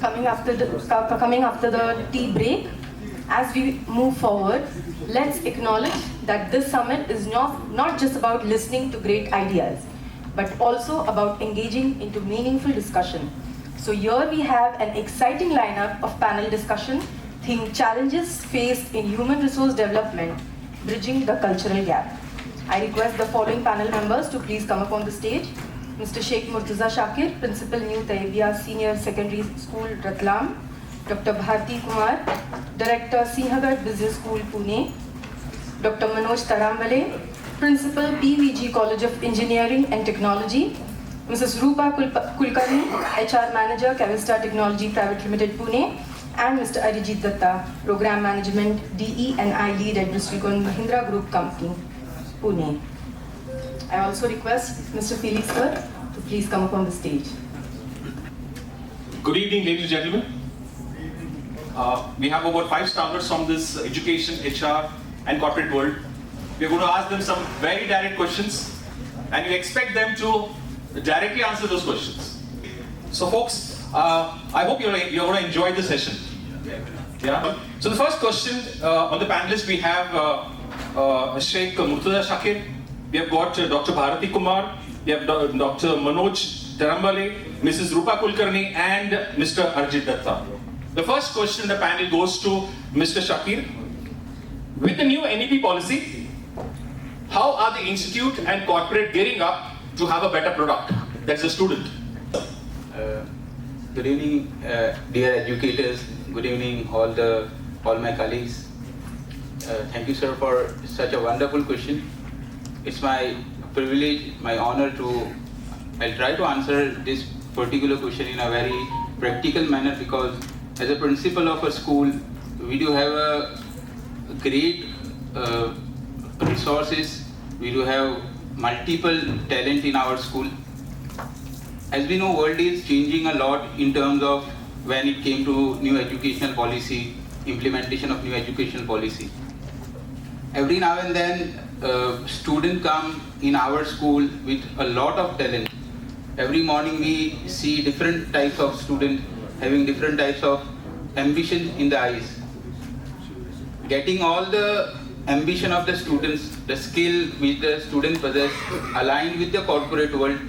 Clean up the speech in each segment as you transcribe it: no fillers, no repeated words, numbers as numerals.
coming after the tea break. As we move forward, let's acknowledge that this summit is not just about listening to great ideas, but also about engaging into meaningful discussion. So here we have an exciting lineup of panel discussion themed Challenges Faced in Human Resource Development, Bridging the Cultural Gap. I request the following panel members to please come up on the stage. Mr. Sheikh Murtaza Shakir, Principal New Taibia Senior Secondary School, Ratlam. Dr. Bharti Kumar, Director, Sinhagarh Business School, Pune. Dr. Manoj Tarambale, Principal, PVG College of Engineering and Technology. Mrs. Rupa Kulkarni, HR Manager, Cavista Technology Private Limited, Pune. And Mr. Arijit Datta, Program Management, DE and I Lead at Bristol Mahindra Group Company, Pune. I also request Mr. Felix sir to please come up on the stage. Good evening, ladies and gentlemen. We have over 5 scholars from this education, HR and corporate world. We are going to ask them some very direct questions and we expect them to directly answer those questions. So folks, I hope you're going to enjoy the session. Yeah. So the first question on the panelists, we have Sheikh Murtaza Shakir, we have got Dr. Bharati Kumar, we have Dr. Manoj Tarambale, Mrs. Rupa Kulkarni and Mr. Arijit Datta. The first question in the panel goes to Mr. Shakir. With the new NEP policy, how are the institute and corporate gearing up to have a better product? That's the student. Good evening, dear educators. Good evening, all my colleagues. Thank you, sir, for such a wonderful question. It's my privilege, my honor I'll try to answer this particular question in a very practical manner, because as a principal of a school, we do have a great resources. We do have multiple talent in our school. As we know, world is changing a lot in terms of when it came to new educational policy, implementation of new educational policy. Every now and then, students come in our school with a lot of talent. Every morning we see different types of students having different types of ambition in the eyes. Getting all the ambition of the students, the skill which the students possess, aligned with the corporate world.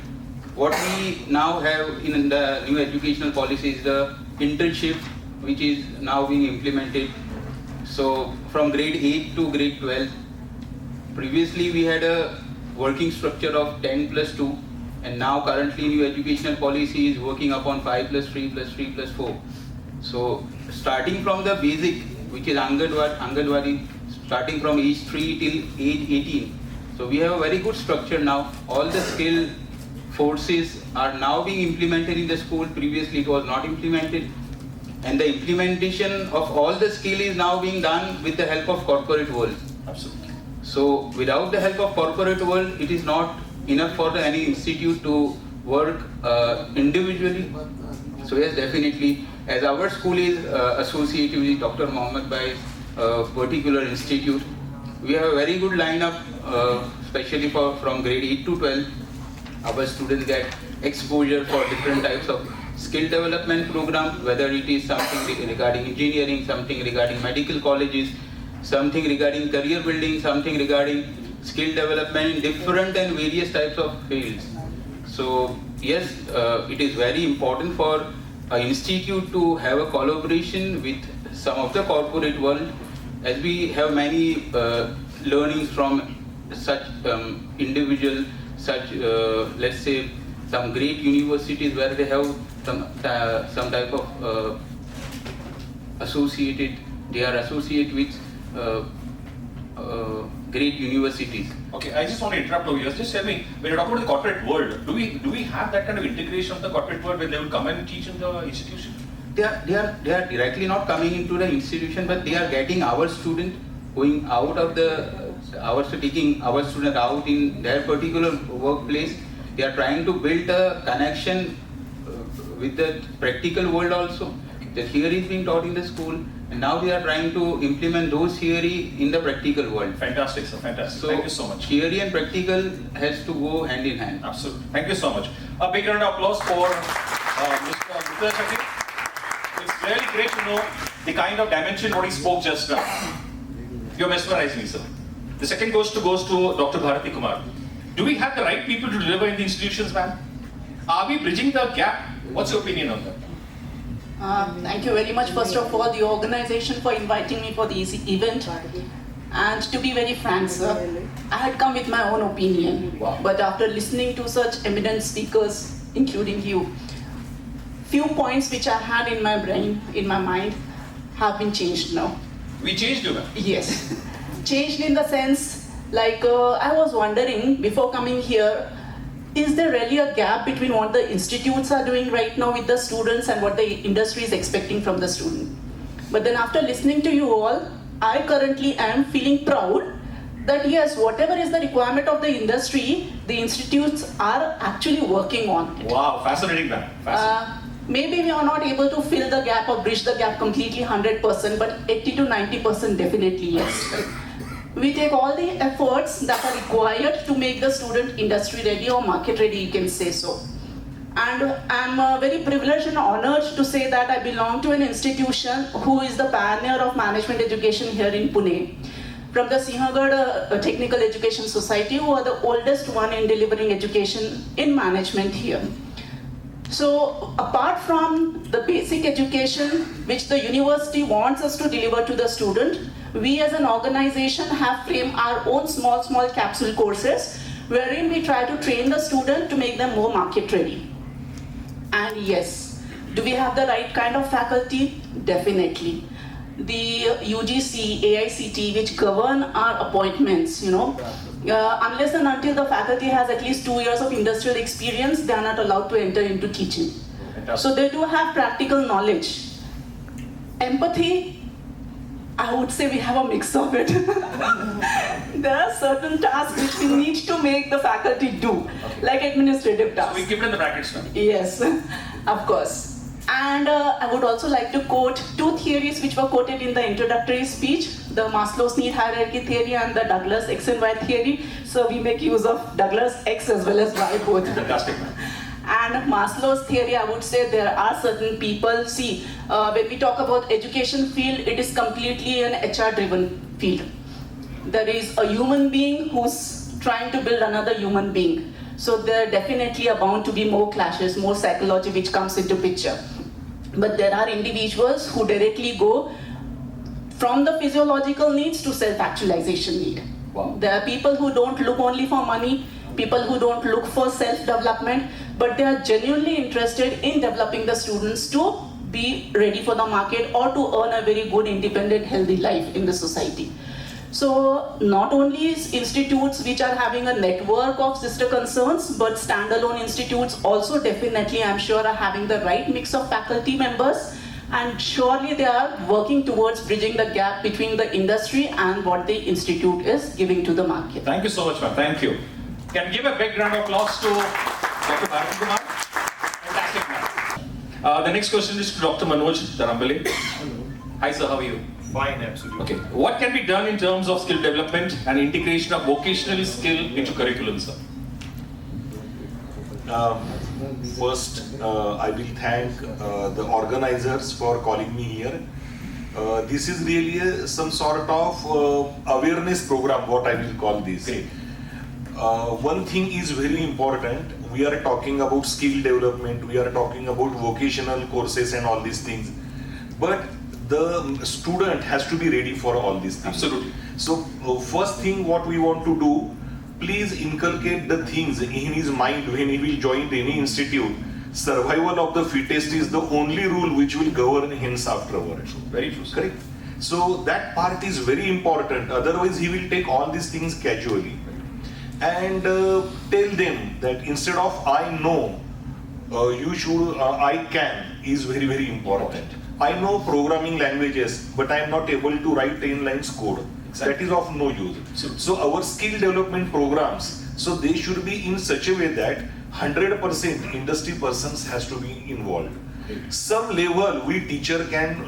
What we now have in the new educational policy is the internship, which is now being implemented. So from grade 8 to grade 12, previously we had a working structure of 10 plus 2, and now currently new educational policy is working upon 5 plus 3 plus 3 plus 4. So starting from the basic, which is Anganwadi, starting from age 3 till age 18. So we have a very good structure now. All the skill forces are now being implemented in the school. Previously it was not implemented. And the implementation of all the skill is now being done with the help of corporate world. Absolutely. So without the help of corporate world, it is not enough for any institute to work individually. So yes, definitely, as our school is associated with Dr. Mohammed Bhai's particular institute, we have a very good lineup, especially from grade 8 to 12. Our students get exposure for different types of skill development programs, whether it is something regarding engineering, something regarding medical colleges, something regarding career building, something regarding skill development in different and various types of fields. So yes, it is very important for an institute to have a collaboration with some of the corporate world, as we have many learnings from such individual, such let's say some great universities where they have some type of they are associated with great universities. Okay, I just want to interrupt over here. Just tell me, when you talk about the corporate world, do we have that kind of integration of the corporate world where they will come and teach in the institution? They are directly not coming into the institution, but they are getting our student going out of taking our student out in their particular workplace. They are trying to build a connection with the practical world also. The theory is being taught in the school, and now we are trying to implement those theory in the practical world. Fantastic, sir. Fantastic. So thank you so much. Theory and practical has to go hand in hand. Absolutely. Thank you so much. A big round of applause for Mr. Murtaza Shakir. It's really great to know the kind of dimension what he spoke just now. You're mesmerizing me, sir. The second question goes to Dr. Bharati Kumar. Do we have the right people to deliver in the institutions, ma'am? Are we bridging the gap? What's your opinion on that? Thank you very much, first of all, the organization for inviting me for this event. And to be very frank, sir, I had come with my own opinion. Wow. But after listening to such eminent speakers, including you, few points which I had in my brain, in my mind, have been changed now. We changed you, ma'am. Yes. Changed in the sense, like I was wondering before coming here, is there really a gap between what the institutes are doing right now with the students and what the industry is expecting from the student? But then after listening to you all, I currently am feeling proud that yes, whatever is the requirement of the industry, the institutes are actually working on it. Wow, fascinating, ma'am. Fascinating. Maybe we are not able to fill the gap or bridge the gap completely 100%, but 80 to 90% definitely yes. We take all the efforts that are required to make the student industry ready or market ready, you can say so. And I'm very privileged and honored to say that I belong to an institution who is the pioneer of management education here in Pune. From the Sinhagad Technical Education Society, who are the oldest one in delivering education in management here. So apart from the basic education which the university wants us to deliver to the student, we as an organization have framed our own small capsule courses wherein we try to train the student to make them more market ready. And yes, do we have the right kind of faculty? Definitely. The UGC, AICT, which govern our appointments, unless and until the faculty has at least 2 years of industrial experience, they are not allowed to enter into teaching. So they do have practical knowledge. Empathy, I would say we have a mix of it. There are certain tasks which we need to make the faculty do, like administrative tasks. So we keep it in the brackets now. Yes, of course. And I would also like to quote two theories which were quoted in the introductory speech, the Maslow's need hierarchy theory and the Douglas X and Y theory. So we make use of Douglas X as well as Y both. Fantastic. And Maslow's theory, I would say there are certain people, see, when we talk about education field, it is completely an HR driven field. There is a human being who's trying to build another human being. So there definitely are bound to be more clashes, more psychology which comes into picture. But there are individuals who directly go from the physiological needs to self-actualization need. Wow. There are people who don't look only for money, people who don't look for self-development, but they are genuinely interested in developing the students to be ready for the market or to earn a very good, independent, healthy life in the society. So not only is institutes which are having a network of sister concerns, but standalone institutes also definitely, I'm sure, are having the right mix of faculty members, and surely they are working towards bridging the gap between the industry and what the institute is giving to the market. Thank you so much, ma'am. Thank you. Can we give a big round of applause to Dr. Bharati Kumar? Fantastic, ma'am. The next question is to Dr. Manoj Tarambale. Hi, sir. How are you? Fine, absolutely. Okay. What can be done in terms of skill development and integration of vocational skill into curriculum, sir? First, I will thank the organizers for calling me here. This is really some sort of awareness program, what I will call this. Great. One thing is very important. We are talking about skill development, we are talking about vocational courses and all these things. But the student has to be ready for all these things. Absolutely. So first thing what we want to do, please inculcate the things in his mind when he will join any institute. Survival of the fittest is the only rule which will govern hence afterward. Very true, sir. Correct? So that part is very important. Otherwise he will take all these things casually. And tell them that instead of I know, you should I can is very, very important. I know programming languages, but I am not able to write 10 lines code. Exactly. That is of no use. So our skill development programs, so they should be in such a way that 100% industry persons has to be involved. Some level we teacher can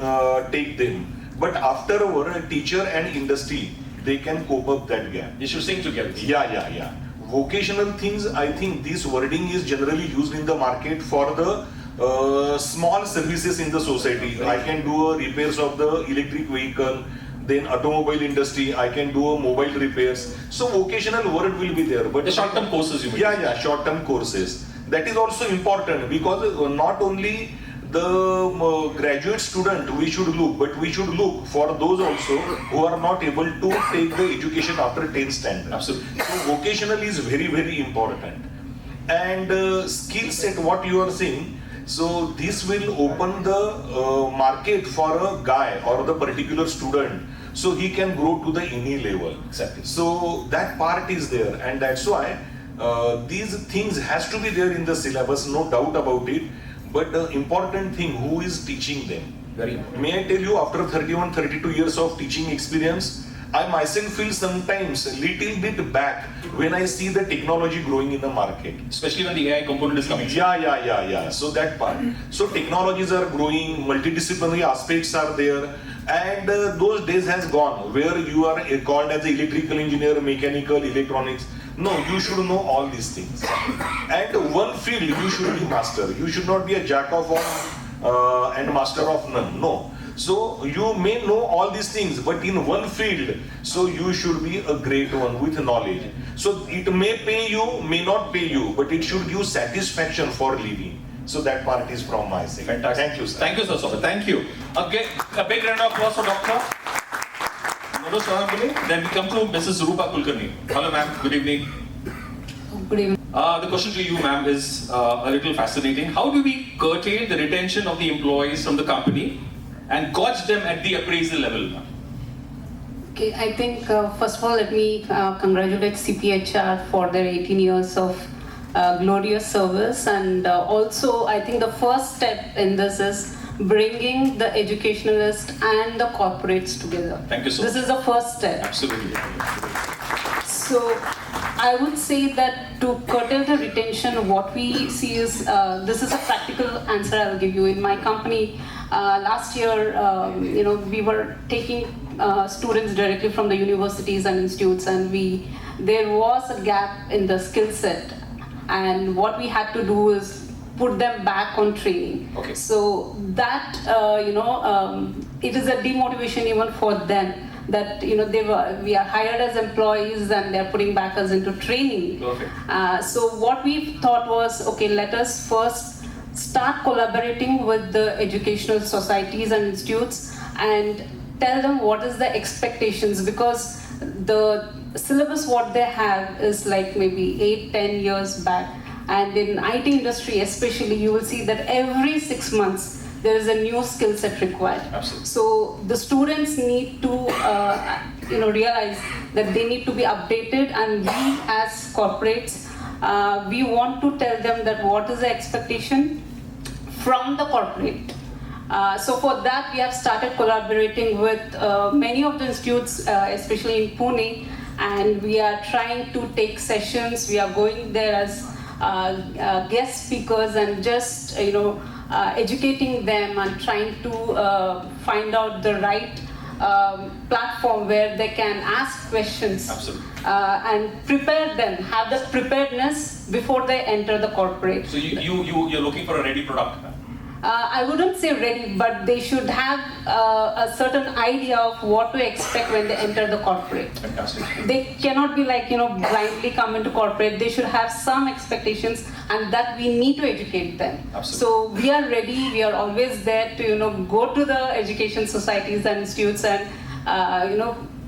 take them, but afterward teacher and industry, they can cope up that gap. They should sing together. Yeah. Vocational things, I think this wording is generally used in the market for the small services in the society. I can do a repairs of the electric vehicle, then automobile industry, I can do a mobile repairs. So vocational work will be there. But The short-term courses you mean? Yeah, short-term courses. That is also important because not only the graduate student we should look, but we should look for those also who are not able to take the education after 10th standard. Absolutely. So vocational is very, very important. And skill set, what you are saying, so this will open the market for a guy or the particular student, so he can grow to the any level. Exactly. So that part is there, and that's why these things has to be there in the syllabus, no doubt about it. But the important thing, who is teaching them? Very important. May I tell you, after 31, 32 years of teaching experience, I myself feel sometimes a little bit back when I see the technology growing in the market. Especially when the AI component is coming. Yeah. So that part. So technologies are growing, multidisciplinary aspects are there, and those days has gone where you are called as an electrical engineer, mechanical, electronics. No, you should know all these things. And one field you should be master. You should not be a jack of all and master of none. No. So you may know all these things, but in one field, so you should be a great one with knowledge. So it may pay you, may not pay you, but it should give satisfaction for living. So that part is from my side. Fantastic. Thank you, sir. Thank you, sir. Soumya. Thank you. Okay, a big round of applause for Dr. Manoj Sohambule. Then we come to Mrs. Rupa Kulkarni. Hello, ma'am. Good evening. Good evening. The question to you, ma'am, is a little fascinating. How do we curtail the retention of the employees from the company and gauge them at the appraisal level, ma'am? Okay, I think first of all, let me congratulate CPHR for their 18 years of glorious service, and also I think the first step in this is bringing the educationalists and the corporates together. Thank you so This much. is the first step. Absolutely. So I would say that to curtail the retention, what we see is, this is a practical answer I will give you. In my company, last year, we were taking students directly from the universities and institutes, and there was a gap in the skill set. And what we had to do is put them back on training. Okay. So that, it is a demotivation even for them, that we are hired as employees and they're putting back us into training. Perfect. So what we thought was, okay, let us first start collaborating with the educational societies and institutes and tell them what is the expectations, because the syllabus what they have is like maybe 8-10 years back, and in IT industry especially, you will see that every 6 months there is a new skill set required. Absolutely. So the students need to realize that they need to be updated, and we as corporates, we want to tell them that what is the expectation from the corporate. So for that, we have started collaborating with many of the institutes, especially in Pune, and we are trying to take sessions. We are going there as guest speakers and just educating them and trying to find out the right platform where they can ask questions. Absolutely. And prepare them, have the preparedness before they enter the corporate. So you're looking for a ready product, ma'am? I wouldn't say ready, but they should have a certain idea of what to expect when they enter the corporate. Fantastic. They cannot be like, blindly come into corporate. They should have some expectations, and that we need to educate them. Absolutely. So we are ready. We are always there to, go to the education societies and institutes and,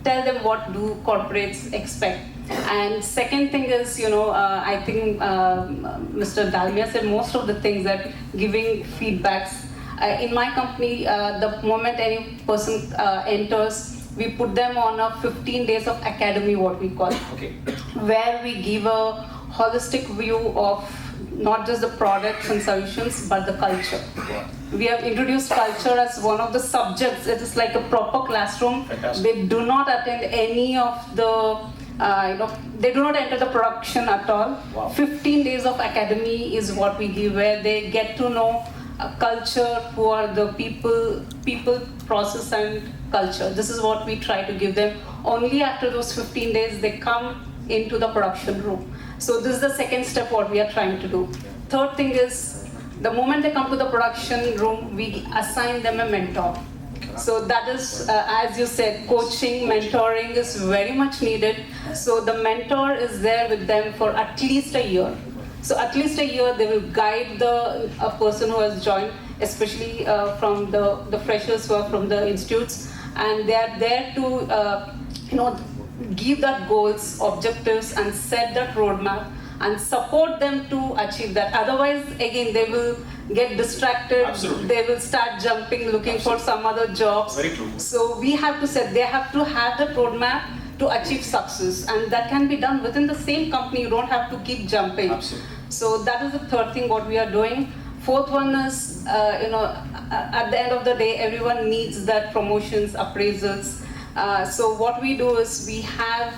tell them what do corporates expect. And second thing is, I think Mr. Dalmia said most of the things, that giving feedbacks. In my company, the moment any person enters, we put them on a 15 days of academy, what we call, Okay. where we give a holistic view of not just the products and solutions, but the culture. We have introduced culture as one of the subjects. It is like a proper classroom. Fantastic. They do not attend any of the, they do not enter the production at all. Wow. 15 days of academy is what we give, where they get to know culture, who are the people, process and culture. This is what we try to give them. Only after those 15 days, they come into the production room. So this is the second step what we are trying to do. Third thing is The moment they come to the production room, we assign them a mentor. So that is, as you said, coaching, mentoring is very much needed. So the mentor is there with them for at least a year. So at least a year, they will guide a person who has joined, especially from the freshers who are from the institutes, and they are there to, give that goals, objectives, and set that roadmap, and support them to achieve that. Otherwise, again, they will get distracted. Absolutely. They will start jumping, looking for some other jobs. Very true. So we have to set, they have to have the roadmap to achieve success, and that can be done within the same company. You don't have to keep jumping. Absolutely. So that is the third thing what we are doing. Fourth one is, at the end of the day, everyone needs that promotions, appraisals. So what we do is we have,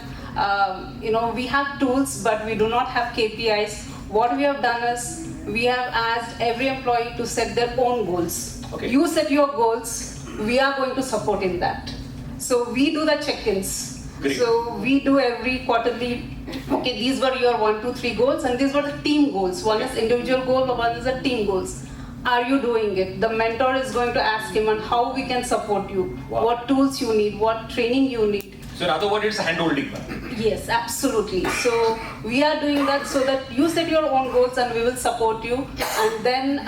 we have tools, but we do not have KPIs. What we have done is we have asked every employee to set their own goals. Okay. You set your goals, we are going to support in that. So we do the check-ins. Great. So we do every quarterly, okay, these were your 1, 2, 3 goals, and these were the team goals. One is individual goal, one is the team goals. Are you doing it? The mentor is going to ask him on how we can support you, Wow. what tools you need, what training you need. So in other words, it's hand-holding. Yes, absolutely. So we are doing that so that you set your own goals and we will support you. And then,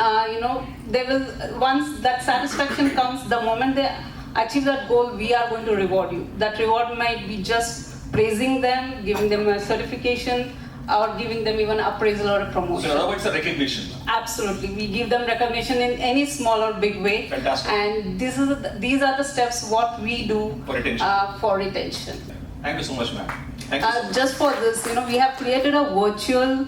they will, once that satisfaction comes, the moment they achieve that goal, we are going to reward you. That reward might be just praising them, giving them a certification, or giving them even appraisal or a promotion. So in other words, it's a recognition. Absolutely, we give them recognition in any small or big way. Fantastic. And these are the steps what we do For retention. For retention. Thank you so much, ma'am. Thank you so much. Just for this, we have created a virtual,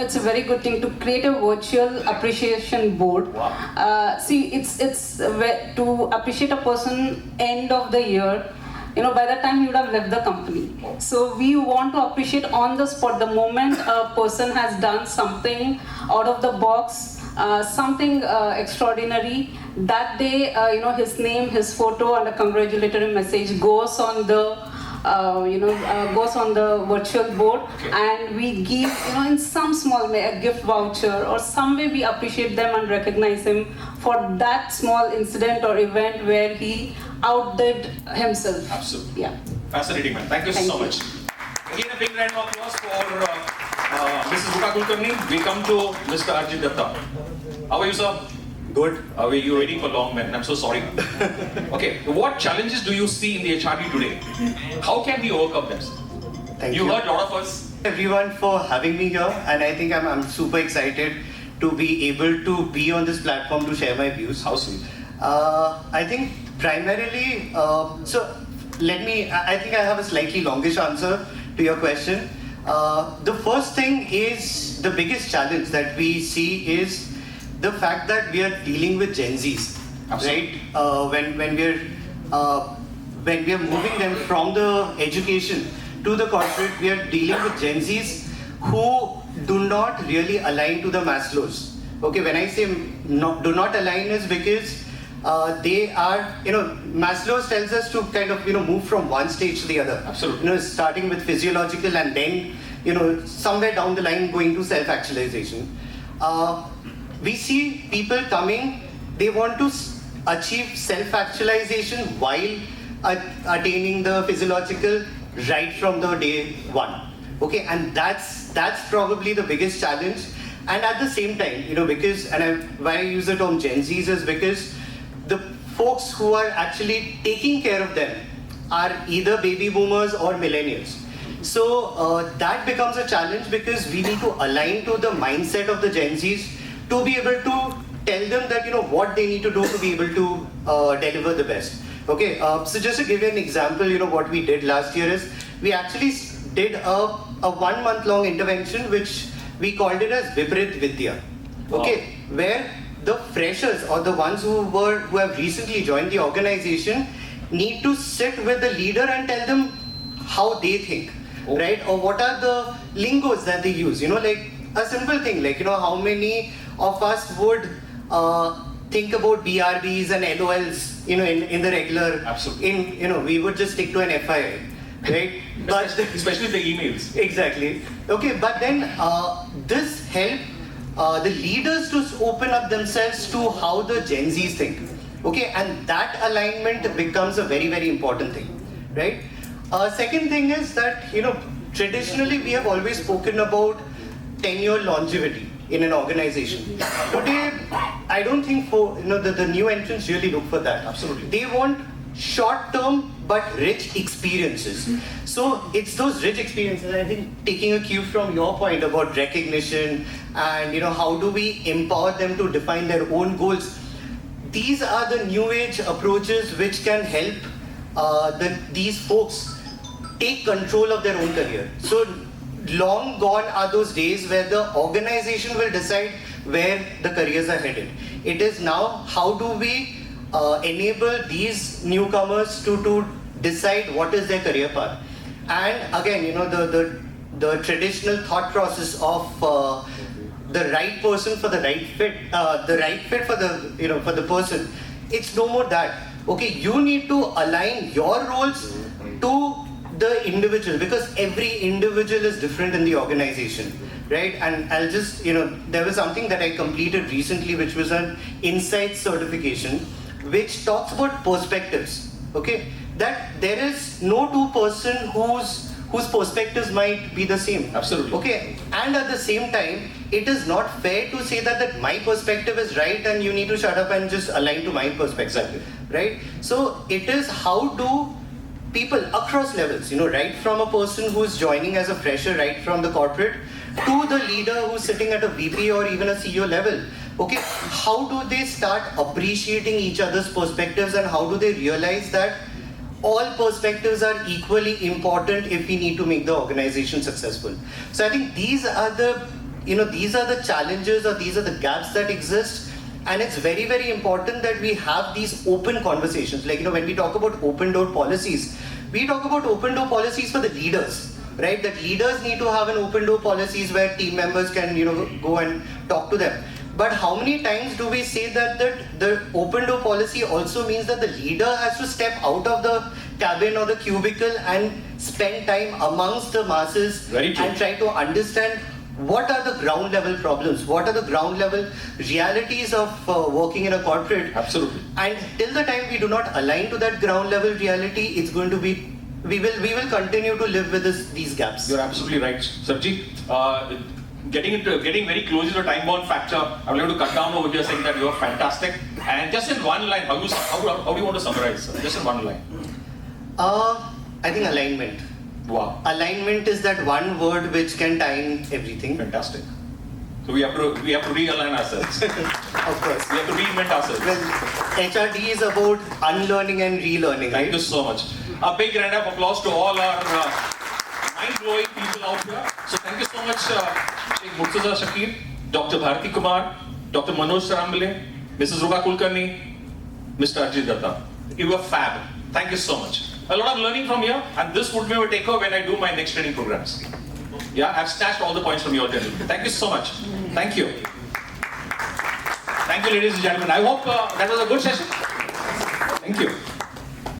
it's a very good thing to create a virtual appreciation board. Wow. See, it's to appreciate a person end of the year. By that time you would have left the company. So we want to appreciate on the spot the moment a person has done something out of the box, something extraordinary. That day, his name, his photo, and a congratulatory message goes on the goes on the virtual board, Okay. and we give, in some small way, a gift voucher, or some way we appreciate them and recognize him for that small incident or event where he outdid himself. Absolutely. Yeah. Fascinating, man. Thank you Thank so you. much. Again, a big round of applause for Mrs. Buka Kulkarni. We come to Mr. Arjit Datta. How are you, sir? Good. You're waiting for long, man. I'm so sorry. Okay, what challenges do you see in the HRD today? How can we overcome them? Thank You you. heard a lot of us. Everyone for having me here, and I think I'm super excited to be able to be on this platform to share my views. How sweet. I think primarily, I think I have a slightly longish answer to your question. The first thing is, the biggest challenge that we see is the fact that we are dealing with Gen Zs, Absolutely. right? When we are moving them from the education to the corporate, we are dealing with Gen Zs who do not really align to the Maslow's. Okay, when I say do not align is because they are, Maslow's tells us to kind of, move from one stage to the other. Absolutely. Starting with physiological and then, somewhere down the line going to self-actualization. We see people coming, they want to achieve self-actualization while attaining the physiological right from the day one. Okay, and that's probably the biggest challenge. And at the same time, because, why I use the term Gen Zs is because the folks who are actually taking care of them are either baby boomers or millennials. So that becomes a challenge because we need to align to the mindset of the Gen Zs to be able to tell them that what they need to do to be able to deliver the best. Okay, so just to give you an example, what we did last year is we actually did a 1 month long intervention which we called it as Vibrit Vidya. Okay, where the freshers or the ones who have recently joined the organization need to sit with the leader and tell them how they think, right? Or what are the lingos that they use, like a simple thing, like, how many of us would think about BRBs and LOLs, in the regular, Absolutely. we would just stick to an FII, right? Especially the emails. Exactly. Okay, but then this helped the leaders to open up themselves to how the Gen Zs think. Okay, and that alignment becomes a very, very important thing, right? Second thing is that, traditionally we have always spoken about tenure longevity in an organization. Today, I don't think the new entrants really look for that. Absolutely. They want short-term but rich experiences. So it's those rich experiences. I think taking a cue from your point about recognition and how do we empower them to define their own goals. These are the new age approaches which can help these folks take control of their own career. So long gone are those days where the organization will decide where the careers are headed. It is now how do we enable these newcomers to decide what is their career path. And again, the traditional thought process of the right person for the right fit, the right fit for the for the person. It's no more that. Okay, you need to align your roles to the individual, because every individual is different in the organization, right? And I'll just, there was something that I completed recently, which was an insight certification, which talks about perspectives. Okay, that there is no two person whose perspectives might be the same. Absolutely. Okay, and at the same time, it is not fair to say that my perspective is right and you need to shut up and just align to my perspective. Exactly. Right? So it is how do people across levels, right from a person who's joining as a fresher, right from the corporate, to the leader who's sitting at a VP or even a CEO level. Okay, how do they start appreciating each other's perspectives, and how do they realize that all perspectives are equally important if we need to make the organization successful? So I think these are the, these are the challenges, or these are the gaps that exist. And it's very, very important that we have these open conversations. Like, when we talk about open door policies, we talk about open door policies for the leaders, right? That leaders need to have an open door policies where team members can, go and talk to them. But how many times do we say that the open door policy also means that the leader has to step out of the cabin or the cubicle and spend time amongst the masses and try to understand what are the ground level problems, what are the ground level realities of working in a corporate. Absolutely. And till the time we do not align to that ground level reality, it's going to be, we will continue to live with these gaps. You're absolutely right, Sarji. Getting very close to the time-bound factor, I would like to cut down over here saying that you are fantastic. And just in one line, how do you want to summarize? Just in one line. I think alignment. Wow. Alignment is that one word which can tie in everything. Fantastic. So we have to realign ourselves. Of course. We have to reinvent ourselves. Well, HRD is about unlearning and relearning, Thank you so much. A big round of applause to all our mind-blowing people out here. So thank you so much, Sheikh Murtaza Shakir, Dr. Bharati Kumar, Dr. Manoj Sarambale, Mrs. Ruba Kulkarni, Mr. Ajit Datta. You were fab. Thank you so much. A lot of learning from here, and this would be a takeover when I do my next training programs. Yeah, I've snatched all the points from your gentlemen. Thank you so much. Thank you. Thank you, ladies and gentlemen. I hope that was a good session. Thank you.